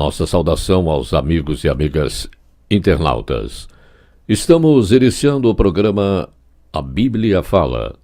Nossa saudação aos amigos e amigas internautas. Estamos iniciando o programa A Bíblia Fala,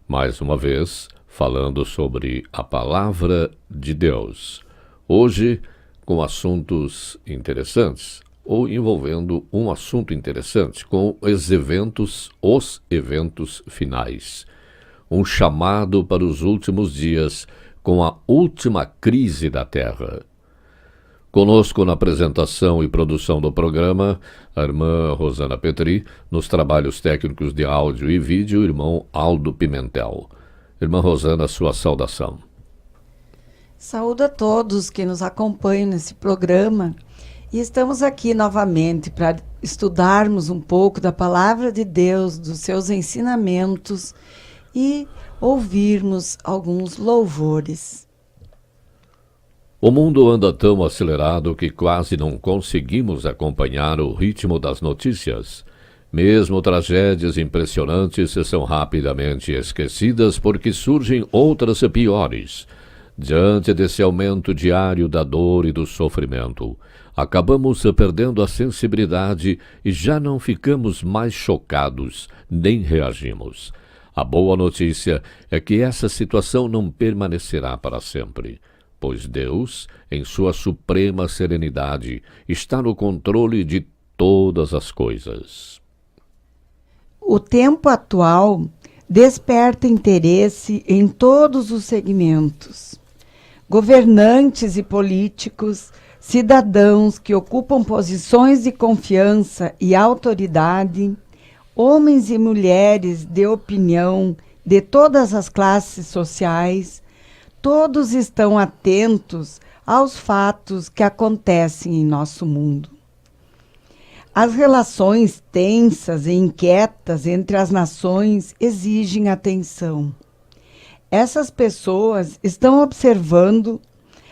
mais uma vez falando sobre a Palavra de Deus. Hoje com assuntos interessantes, ou envolvendo um assunto interessante, com os eventos finais. Um chamado para os últimos dias com a última crise da Terra. Conosco na apresentação e produção do programa, a irmã Rosana Petri, nos trabalhos técnicos de áudio e vídeo, o irmão Aldo Pimentel. Irmã Rosana, sua saudação. Saúdo a todos que nos acompanham nesse programa e estamos aqui novamente para estudarmos um pouco da Palavra de Deus, dos seus ensinamentos e ouvirmos alguns louvores. O mundo anda tão acelerado que quase não conseguimos acompanhar o ritmo das notícias. Mesmo tragédias impressionantes são rapidamente esquecidas porque surgem outras piores. Diante desse aumento diário da dor e do sofrimento, acabamos perdendo a sensibilidade e já não ficamos mais chocados, nem reagimos. A boa notícia é que essa situação não permanecerá para sempre, pois Deus, em sua suprema serenidade, está no controle de todas as coisas. O tempo atual desperta interesse em todos os segmentos. Governantes e políticos, cidadãos que ocupam posições de confiança e autoridade, homens e mulheres de opinião de todas as classes sociais, todos estão atentos aos fatos que acontecem em nosso mundo. As relações tensas e inquietas entre as nações exigem atenção. Essas pessoas estão observando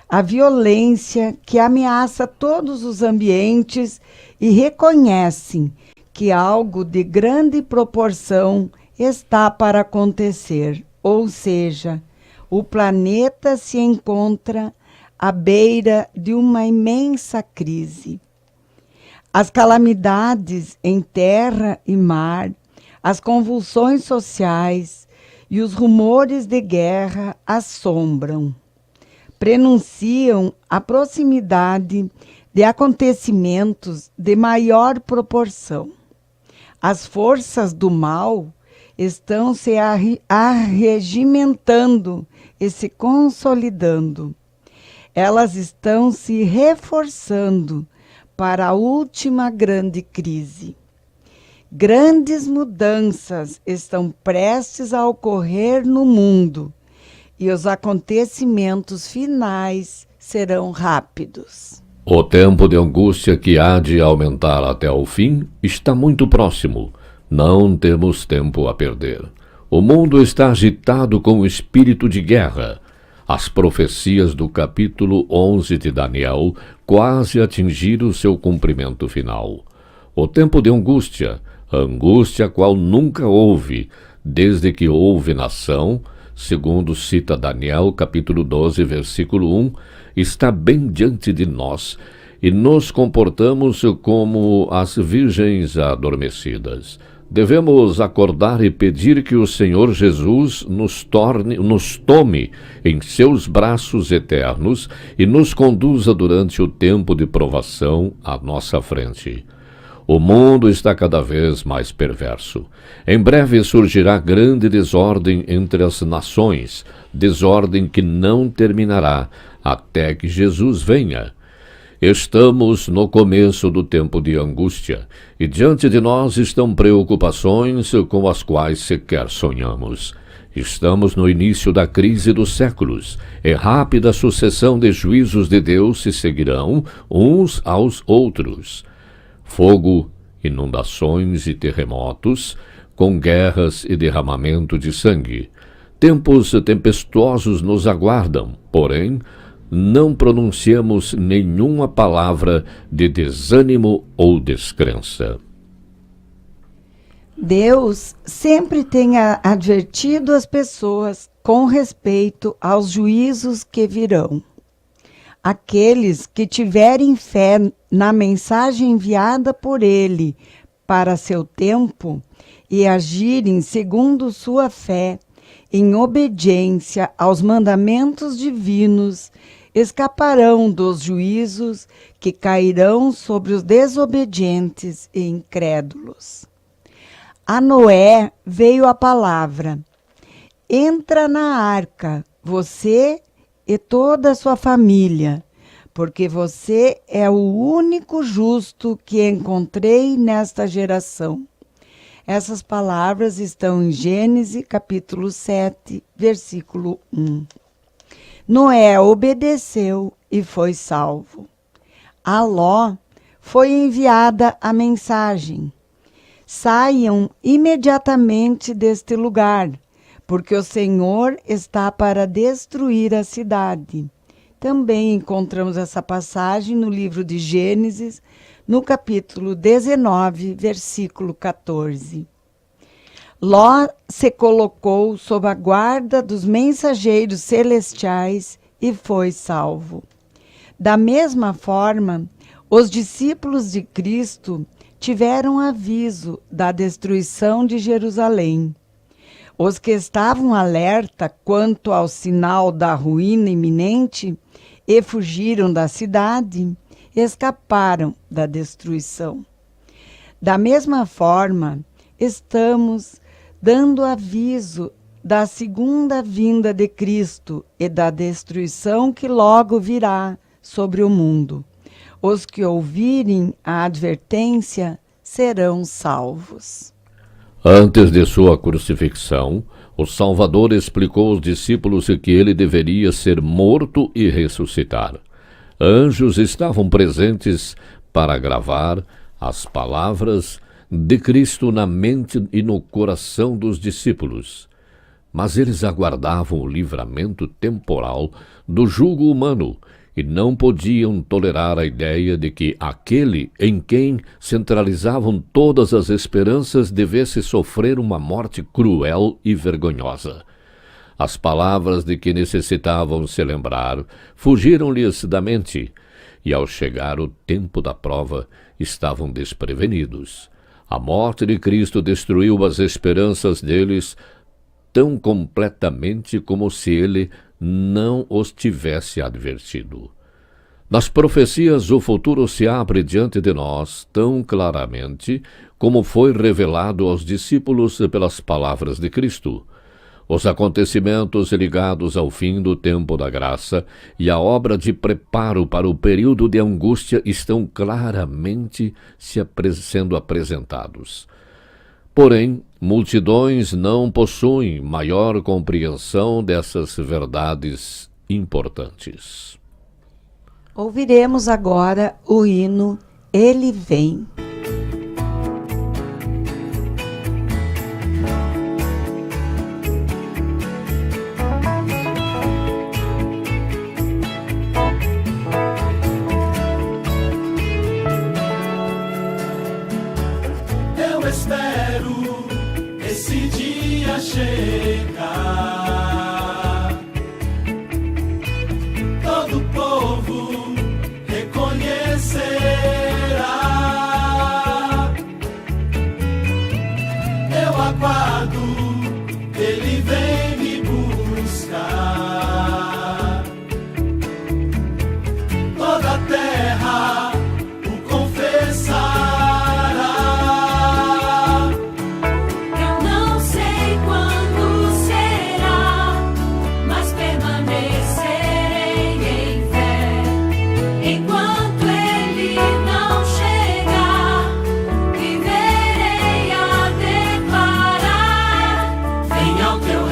a violência que ameaça todos os ambientes e reconhecem que algo de grande proporção está para acontecer, ou seja, o planeta se encontra à beira de uma imensa crise. As calamidades em terra e mar, as convulsões sociais e os rumores de guerra assombram. Prenunciam a proximidade de acontecimentos de maior proporção. As forças do mal estão se arregimentando e se consolidando. Elas estão se reforçando para a última grande crise. Grandes mudanças estão prestes a ocorrer no mundo e os acontecimentos finais serão rápidos. O tempo de angústia que há de aumentar até o fim está muito próximo. Não temos tempo a perder. O mundo está agitado com o espírito de guerra. As profecias do capítulo 11 de Daniel quase atingiram seu cumprimento final. O tempo de angústia, angústia qual nunca houve, desde que houve nação, segundo cita Daniel, capítulo 12, versículo 1, está bem diante de nós e nos comportamos como as virgens adormecidas. Devemos acordar e pedir que o Senhor Jesus nos tome em seus braços eternos e nos conduza durante o tempo de provação à nossa frente. O mundo está cada vez mais perverso. Em breve surgirá grande desordem entre as nações, desordem que não terminará até que Jesus venha. Estamos no começo do tempo de angústia, e diante de nós estão preocupações com as quais sequer sonhamos. Estamos no início da crise dos séculos, e rápida sucessão de juízos de Deus se seguirão uns aos outros. Fogo, inundações e terremotos, com guerras e derramamento de sangue. Tempos tempestuosos nos aguardam, porém, não pronunciamos nenhuma palavra de desânimo ou descrença. Deus sempre tem advertido as pessoas com respeito aos juízos que virão. Aqueles que tiverem fé na mensagem enviada por ele para seu tempo e agirem segundo sua fé, em obediência aos mandamentos divinos, escaparão dos juízos que cairão sobre os desobedientes e incrédulos. A Noé veio a palavra: entra na arca, você e toda a sua família, porque você é o único justo que encontrei nesta geração. Essas palavras estão em Gênesis, capítulo 7, versículo 1. Noé obedeceu e foi salvo. A Ló foi enviada a mensagem: saiam imediatamente deste lugar, porque o Senhor está para destruir a cidade. Também encontramos essa passagem no livro de Gênesis, no capítulo 19, versículo 14. Ló se colocou sob a guarda dos mensageiros celestiais e foi salvo. Da mesma forma, os discípulos de Cristo tiveram aviso da destruição de Jerusalém. Os que estavam alerta quanto ao sinal da ruína iminente e fugiram da cidade, escaparam da destruição. Da mesma forma, estamos dando aviso da segunda vinda de Cristo e da destruição que logo virá sobre o mundo. Os que ouvirem a advertência serão salvos. Antes de sua crucifixão, o Salvador explicou aos discípulos que ele deveria ser morto e ressuscitar. Anjos estavam presentes para gravar as palavras de Cristo na mente e no coração dos discípulos. Mas eles aguardavam o livramento temporal do jugo humano e não podiam tolerar a ideia de que aquele em quem centralizavam todas as esperanças devesse sofrer uma morte cruel e vergonhosa. As palavras de que necessitavam se lembrar fugiram-lhes da mente, e ao chegar o tempo da prova, estavam desprevenidos. A morte de Cristo destruiu as esperanças deles tão completamente como se ele não os tivesse advertido. Nas profecias, o futuro se abre diante de nós tão claramente como foi revelado aos discípulos pelas palavras de Cristo. Os acontecimentos ligados ao fim do tempo da graça e a obra de preparo para o período de angústia estão claramente sendo apresentados. Porém, multidões não possuem maior compreensão dessas verdades importantes. Ouviremos agora o hino Ele Vem. Eu espero esse dia chegar. Todo povo reconhecerá. Eu aguardo, ele vem me buscar. Toda a terra o confessará. Teu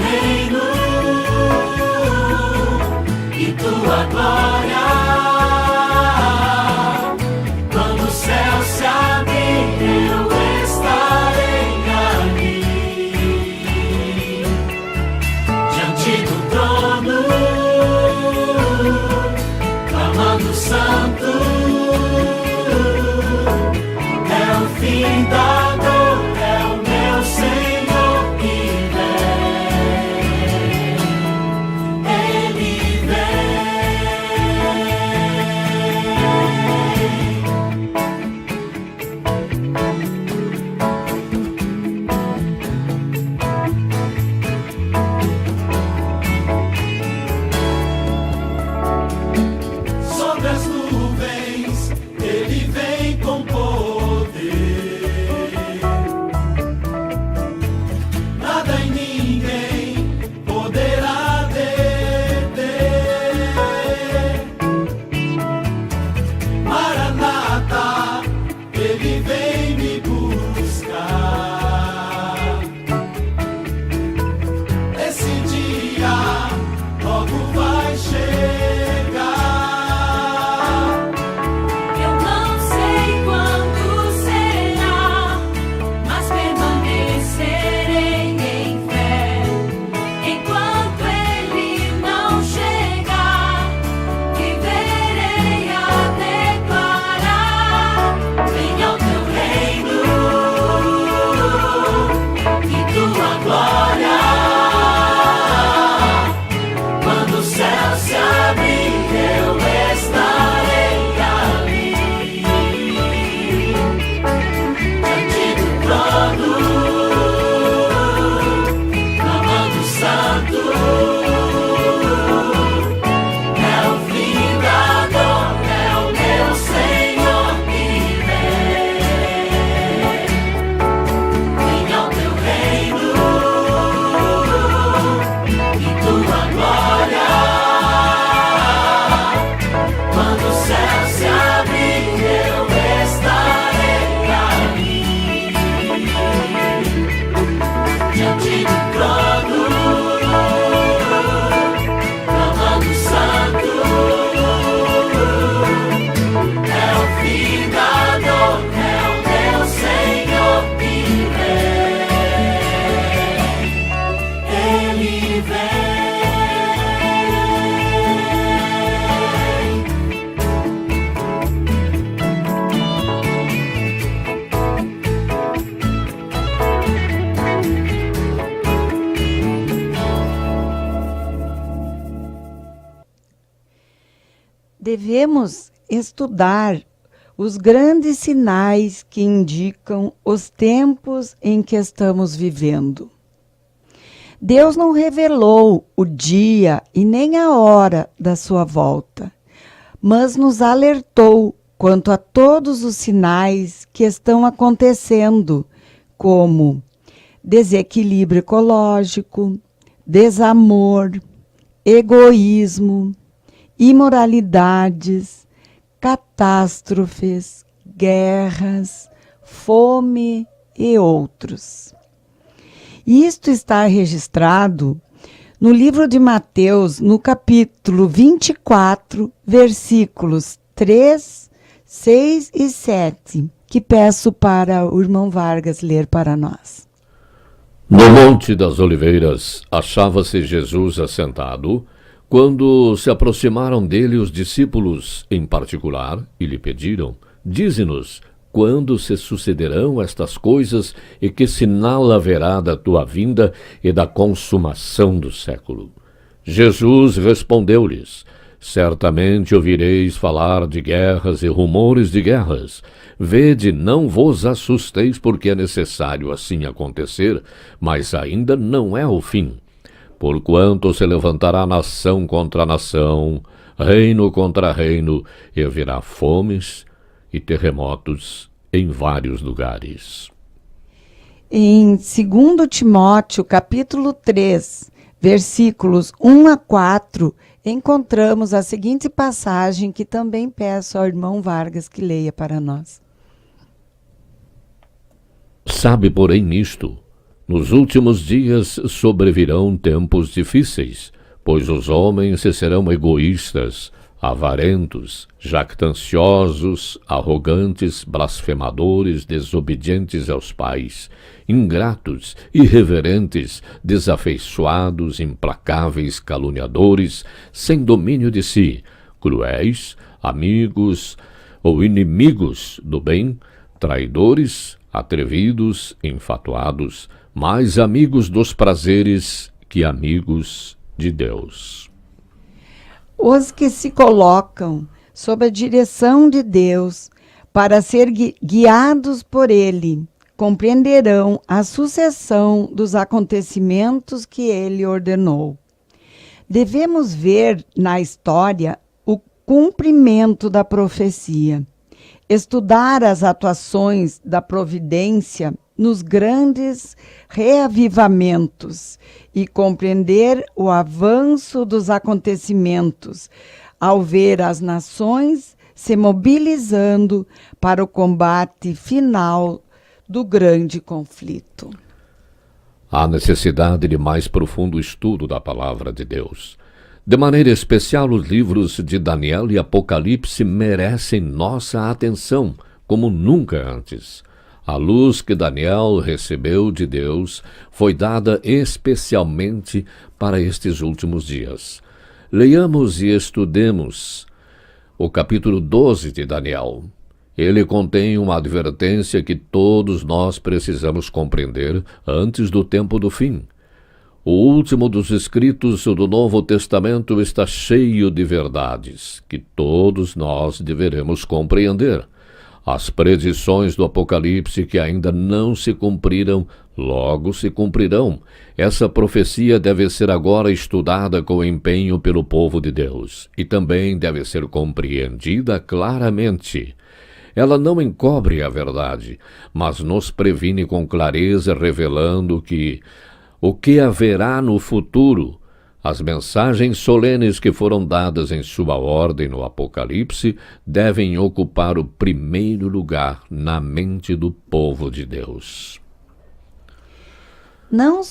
Devemos estudar os grandes sinais que indicam os tempos em que estamos vivendo. Deus não revelou o dia e nem a hora da sua volta, mas nos alertou quanto a todos os sinais que estão acontecendo, como desequilíbrio ecológico, desamor, egoísmo, imoralidades, catástrofes, guerras, fome e outros. Isto está registrado no livro de Mateus, no capítulo 24, versículos 3, 6 e 7, que peço para o irmão Vargas ler para nós. No Monte das Oliveiras achava-se Jesus assentado, quando se aproximaram dele os discípulos em particular e lhe pediram: dize-nos, quando se sucederão estas coisas e que sinal haverá da tua vinda e da consumação do século? Jesus respondeu-lhes: certamente ouvireis falar de guerras e rumores de guerras. Vede, não vos assusteis, porque é necessário assim acontecer, mas ainda não é o fim. Porquanto se levantará nação contra nação, reino contra reino, e haverá fomes e terremotos em vários lugares. Em 2 Timóteo, capítulo 3, versículos 1 a 4, encontramos a seguinte passagem que também peço ao irmão Vargas que leia para nós. Sabe, porém, nisto, nos últimos dias sobrevirão tempos difíceis, pois os homens se serão egoístas, avarentos, jactanciosos, arrogantes, blasfemadores, desobedientes aos pais, ingratos, irreverentes, desafeiçoados, implacáveis, caluniadores, sem domínio de si, cruéis, amigos ou inimigos do bem, traidores, atrevidos, enfatuados, mais amigos dos prazeres que amigos de Deus. Os que se colocam sob a direção de Deus para ser guiados por Ele compreenderão a sucessão dos acontecimentos que Ele ordenou. Devemos ver na história o cumprimento da profecia, estudar as atuações da providência nos grandes reavivamentos e compreender o avanço dos acontecimentos, ao ver as nações se mobilizando para o combate final do grande conflito. Há necessidade de mais profundo estudo da palavra de Deus. De maneira especial, os livros de Daniel e Apocalipse merecem nossa atenção, como nunca antes. A luz que Daniel recebeu de Deus foi dada especialmente para estes últimos dias. Leiamos e estudemos o capítulo 12 de Daniel. Ele contém uma advertência que todos nós precisamos compreender antes do tempo do fim. O último dos escritos do Novo Testamento está cheio de verdades que todos nós deveremos compreender. As predições do Apocalipse que ainda não se cumpriram, logo se cumprirão. Essa profecia deve ser agora estudada com empenho pelo povo de Deus e também deve ser compreendida claramente. Ela não encobre a verdade, mas nos previne com clareza, revelando o que haverá no futuro. As mensagens solenes que foram dadas em sua ordem no Apocalipse devem ocupar o primeiro lugar na mente do povo de Deus. Não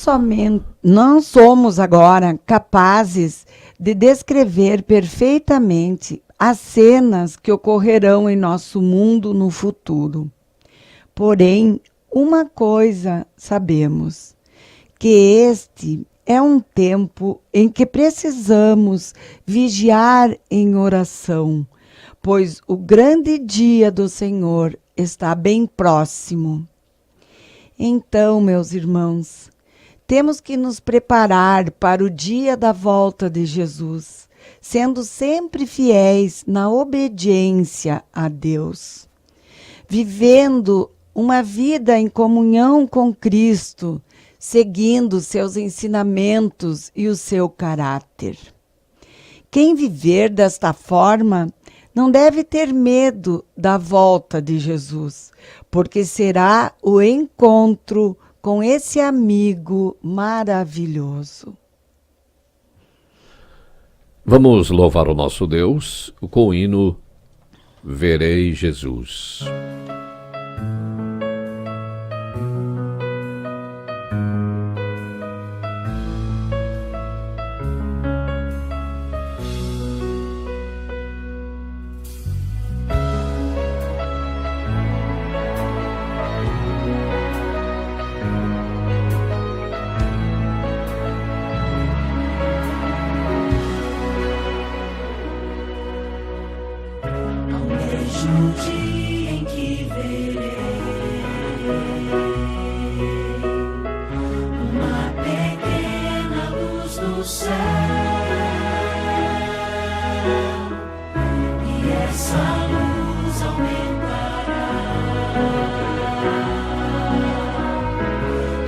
somos agora capazes de descrever perfeitamente as cenas que ocorrerão em nosso mundo no futuro. Porém, uma coisa sabemos, que este é um tempo em que precisamos vigiar em oração, pois o grande dia do Senhor está bem próximo. Então, meus irmãos, temos que nos preparar para o dia da volta de Jesus, sendo sempre fiéis na obediência a Deus, vivendo uma vida em comunhão com Cristo, seguindo seus ensinamentos e o seu caráter. Quem viver desta forma não deve ter medo da volta de Jesus, porque será o encontro com esse amigo maravilhoso. Vamos louvar o nosso Deus com o hino Verei Jesus. No dia em que verei uma pequena luz no céu, e essa luz aumentará,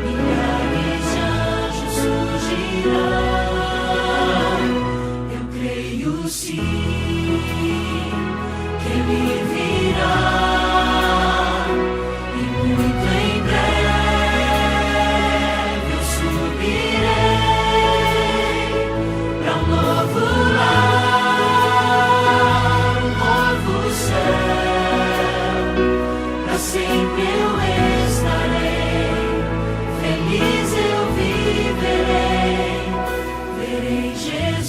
milhares de anjos surgirão. Eu creio sim que Ele virá, e muito em breve eu subirei para um novo lar, um novo céu. Para sempre eu estarei, feliz eu viverei, verei Jesus.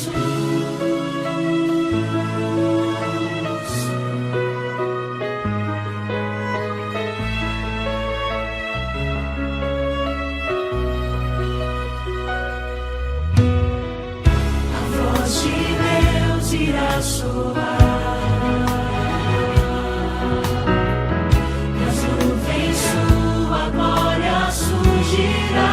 Irá soar, nas nuvens sua glória surgirá,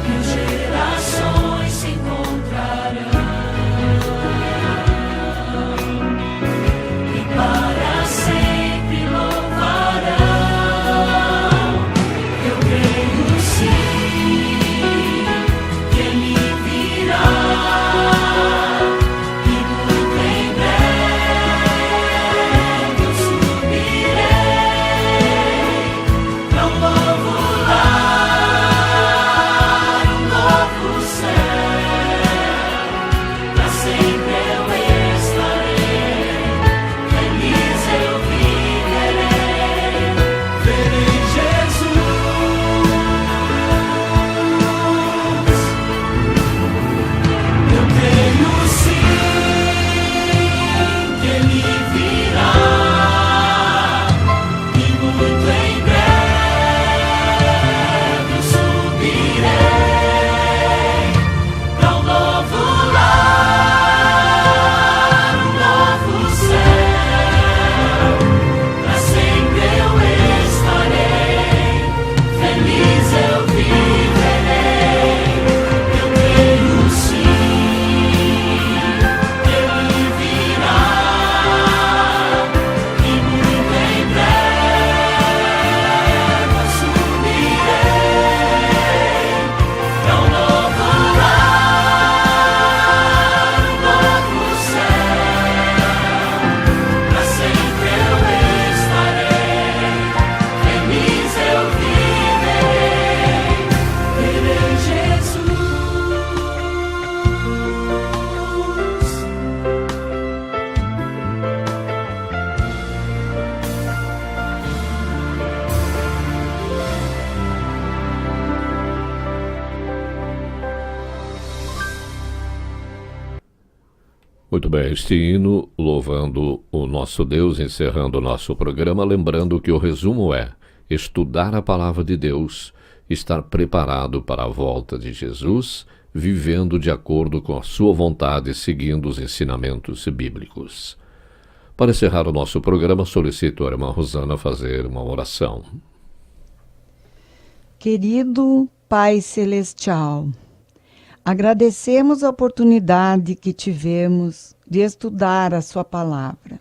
mil gerações se encontrarão, e para sempre louvarão. Eu creio sim que Ele virá, Muito bem, este hino louvando o nosso Deus, encerrando o nosso programa, lembrando que o resumo é estudar a palavra de Deus, estar preparado para a volta de Jesus, vivendo de acordo com a sua vontade, seguindo os ensinamentos bíblicos. Para encerrar o nosso programa, solicito a irmã Rosana fazer uma oração. Querido Pai Celestial, Agradecemos a oportunidade que tivemos de estudar a sua palavra.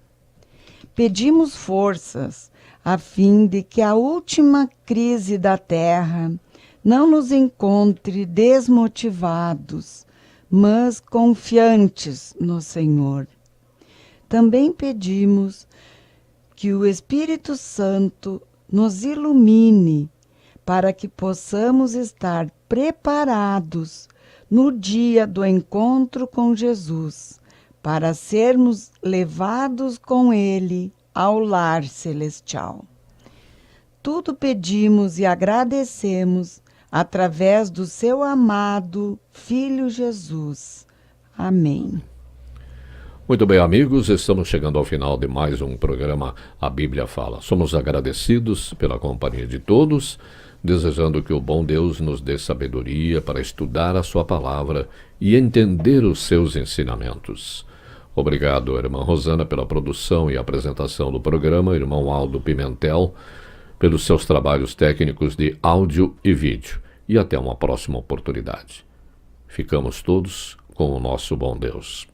Pedimos forças a fim de que a última crise da terra não nos encontre desmotivados, mas confiantes no Senhor. Também pedimos que o Espírito Santo nos ilumine para que possamos estar preparados no dia do encontro com Jesus, para sermos levados com Ele ao lar celestial. Tudo pedimos e agradecemos através do seu amado Filho Jesus. Amém. Muito bem, amigos, estamos chegando ao final de mais um programa A Bíblia Fala. Somos agradecidos pela companhia de todos, desejando que o bom Deus nos dê sabedoria para estudar a sua palavra e entender os seus ensinamentos. Obrigado, irmã Rosana, pela produção e apresentação do programa, irmão Aldo Pimentel, pelos seus trabalhos técnicos de áudio e vídeo. E até uma próxima oportunidade. Ficamos todos com o nosso bom Deus.